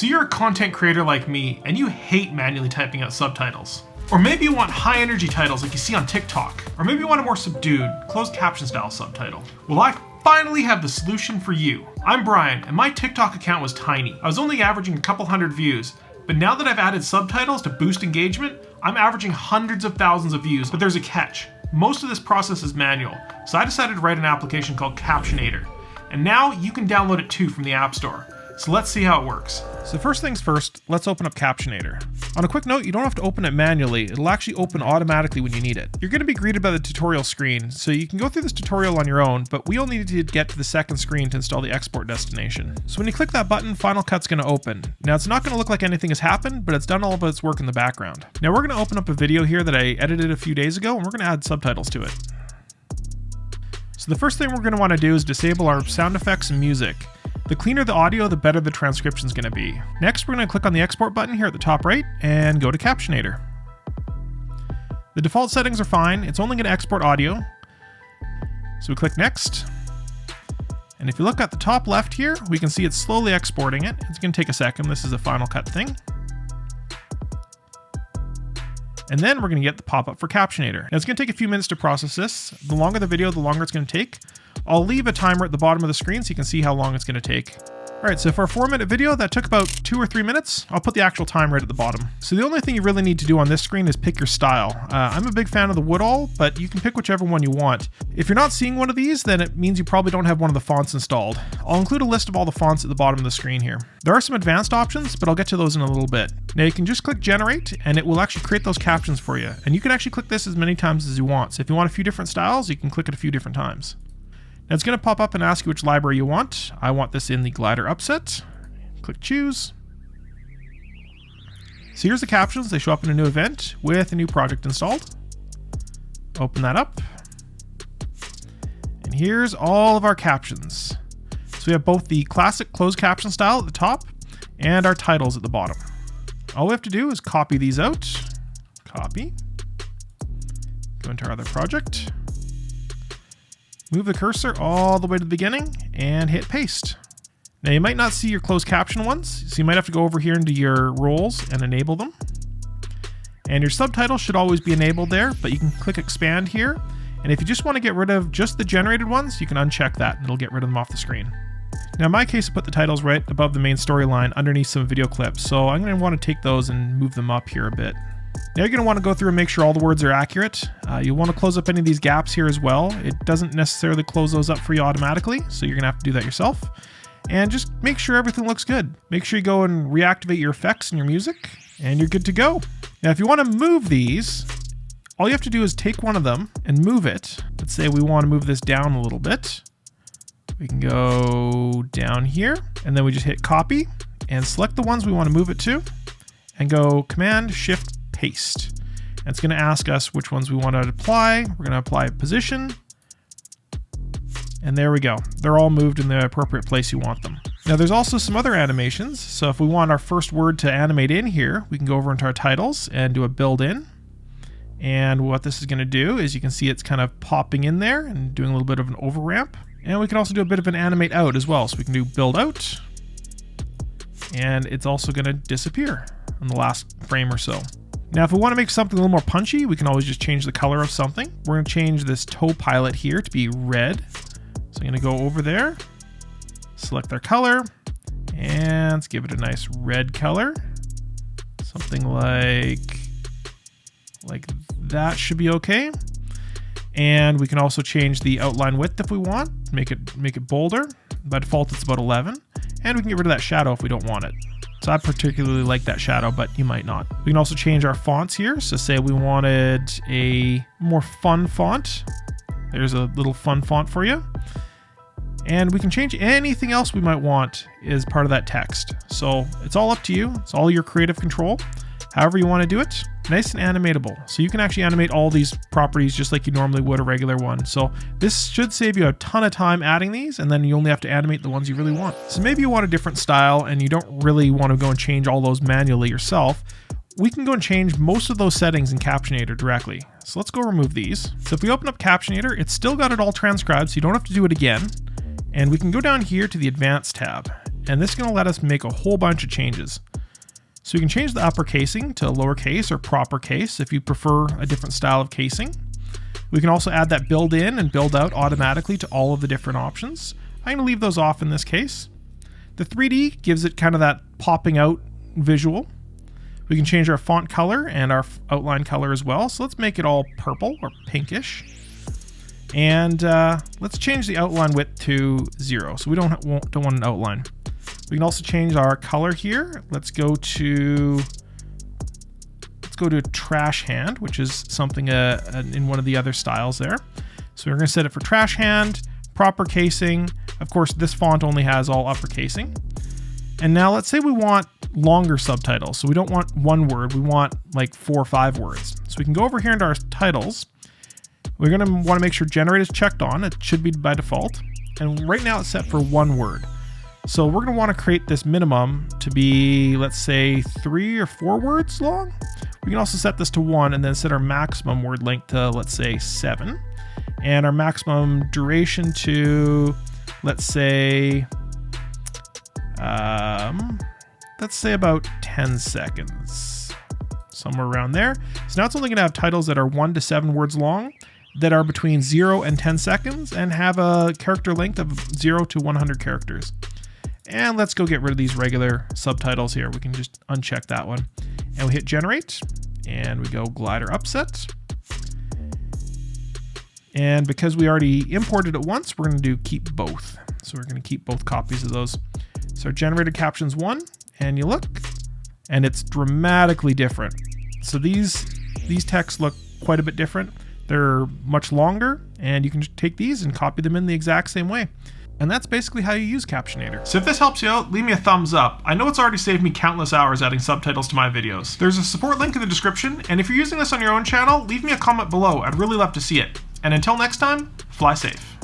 So you're a content creator like me, and you hate manually typing out subtitles. Or maybe you want high energy titles like you see on TikTok. Or maybe you want a more subdued, closed caption style subtitle. Well, I finally have the solution for you. I'm Brian, and my TikTok account was tiny. I was only averaging a couple hundred views, but now that I've added subtitles to boost engagement, I'm averaging hundreds of thousands of views, but there's a catch. Most of this process is manual, so I decided to write an application called Captionator. And now you can download it too from the App Store. So let's see how it works. So first things first, let's open up Captionator. On a quick note, you don't have to open it manually. It'll actually open automatically when you need it. You're going to be greeted by the tutorial screen, so you can go through this tutorial on your own, but we only need to get to the second screen to install the export destination. So when you click that button, Final Cut's going to open. Now it's not going to look like anything has happened, but it's done all of its work in the background. Now we're going to open up a video here that I edited a few days ago, and we're going to add subtitles to it. So the first thing we're going to want to do is disable our sound effects and music. The cleaner the audio, the better the transcription is going to be. Next, we're going to click on the export button here at the top right and go to Captionator. The default settings are fine. It's only going to export audio. So we click next. And if you look at the top left here, we can see it's slowly exporting it. It's going to take a second. This is a Final Cut thing. And then we're going to get the pop-up for Captionator. Now it's going to take a few minutes to process this. The longer the video, the longer it's going to take. I'll leave a timer at the bottom of the screen so you can see how long it's going to take. All right, so for a 4-minute video, that took about 2 or 3 minutes. I'll put the actual time right at the bottom. So the only thing you really need to do on this screen is pick your style. I'm a big fan of the Woodall, but you can pick whichever one you want. If you're not seeing one of these, then it means you probably don't have one of the fonts installed. I'll include a list of all the fonts at the bottom of the screen here. There are some advanced options, but I'll get to those in a little bit. Now you can just click generate and it will actually create those captions for you. And you can actually click this as many times as you want. So if you want a few different styles, you can click it a few different times. Now it's going to pop up and ask you which library you want. I want this in the glider upset. Click choose. So here's the captions. They show up in a new event with a new project installed. Open that up. And here's all of our captions. So we have both the classic closed caption style at the top and our titles at the bottom. All we have to do is copy these out. Copy. Go into our other project. Move the cursor all the way to the beginning and hit paste. Now you might not see your closed caption ones, so you might have to go over here into your roles and enable them. And your subtitles should always be enabled there, but you can click expand here. And if you just want to get rid of just the generated ones, you can uncheck that and it'll get rid of them off the screen. Now in my case, I put the titles right above the main storyline underneath some video clips, so I'm going to want to take those and move them up here a bit. Now you're going to want to go through and make sure all the words are accurate. You'll want to close up any of these gaps here as well. It doesn't necessarily close those up for you automatically, so you're going to have to do that yourself. And just make sure everything looks good. Make sure you go and reactivate your effects and your music, and you're good to go. Now if you want to move these, all you have to do is take one of them and move it. Let's say we want to move this down a little bit. We can go down here, and then we just hit copy and select the ones we want to move it to, and go Command Shift Paste. And it's going to ask us which ones we want to apply. We're going to apply position. And there we go. They're all moved in the appropriate place you want them. Now there's also some other animations. So if we want our first word to animate in here, we can go over into our titles and do a build in. And what this is going to do is you can see it's kind of popping in there and doing a little bit of an over ramp. And we can also do a bit of an animate out as well. So we can do build out. And it's also going to disappear in the last frame or so. Now, if we want to make something a little more punchy, we can always just change the color of something. We're going to change this toe pilot here to be red. So I'm going to go over there, select their color, and let's give it a nice red color. Something like that should be okay. And we can also change the outline width if we want, make it bolder. By default, it's about 11. And we can get rid of that shadow if we don't want it. So I particularly like that shadow, but you might not. We can also change our fonts here. So say we wanted a more fun font. There's a little fun font for you. And we can change anything else we might want as part of that text. So it's all up to you. It's all your creative control. However you want to do it, nice and animatable. So you can actually animate all these properties just like you normally would a regular one. So this should save you a ton of time adding these, and then you only have to animate the ones you really want. So maybe you want a different style and you don't really want to go and change all those manually yourself. We can go and change most of those settings in Captionator directly. So let's go remove these. So if we open up Captionator, it's still got it all transcribed, so you don't have to do it again. And we can go down here to the Advanced tab. and this is going to let us make a whole bunch of changes. So you can change the upper casing to lowercase or proper case if you prefer a different style of casing. We can also add that build in and build out automatically to all of the different options. I'm going to leave those off in this case. The 3D gives it kind of that popping out visual. We can change our font color and our outline color as well. So let's make it all purple or pinkish. And let's change the outline width to 0. So we don't want an outline. We can also change our color here. Let's go to trash hand, which is something in one of the other styles there. So we're going to set it for trash hand, proper casing. Of course, this font only has all upper casing. And now let's say we want longer subtitles. So we don't want one word, we want like 4 or 5 words. So we can go over here into our titles. We're going to want to make sure generate is checked on. It should be by default. And right now it's set for 1 word. So we're going to want to create this minimum to be, let's say, 3 or 4 words long. We can also set this to 1 and then set our maximum word length to, let's say, 7. And our maximum duration to, let's say about 10 seconds. Somewhere around there. So now it's only going to have titles that are 1 to 7 words long, that are between 0 and 10 seconds, and have a character length of 0 to 100 characters. And let's go get rid of these regular subtitles here. We can just uncheck that one. And we hit generate, and we go glider upset. And because we already imported it once, we're going to do keep both. So we're going to keep both copies of those. So generated captions 1, and you look, and it's dramatically different. So these texts look quite a bit different. They're much longer, and you can just take these and copy them in the exact same way. And that's basically how you use Captionator. So if this helps you out, leave me a thumbs up. I know it's already saved me countless hours adding subtitles to my videos. There's a support link in the description, and if you're using this on your own channel, leave me a comment below. I'd really love to see it. And until next time, fly safe.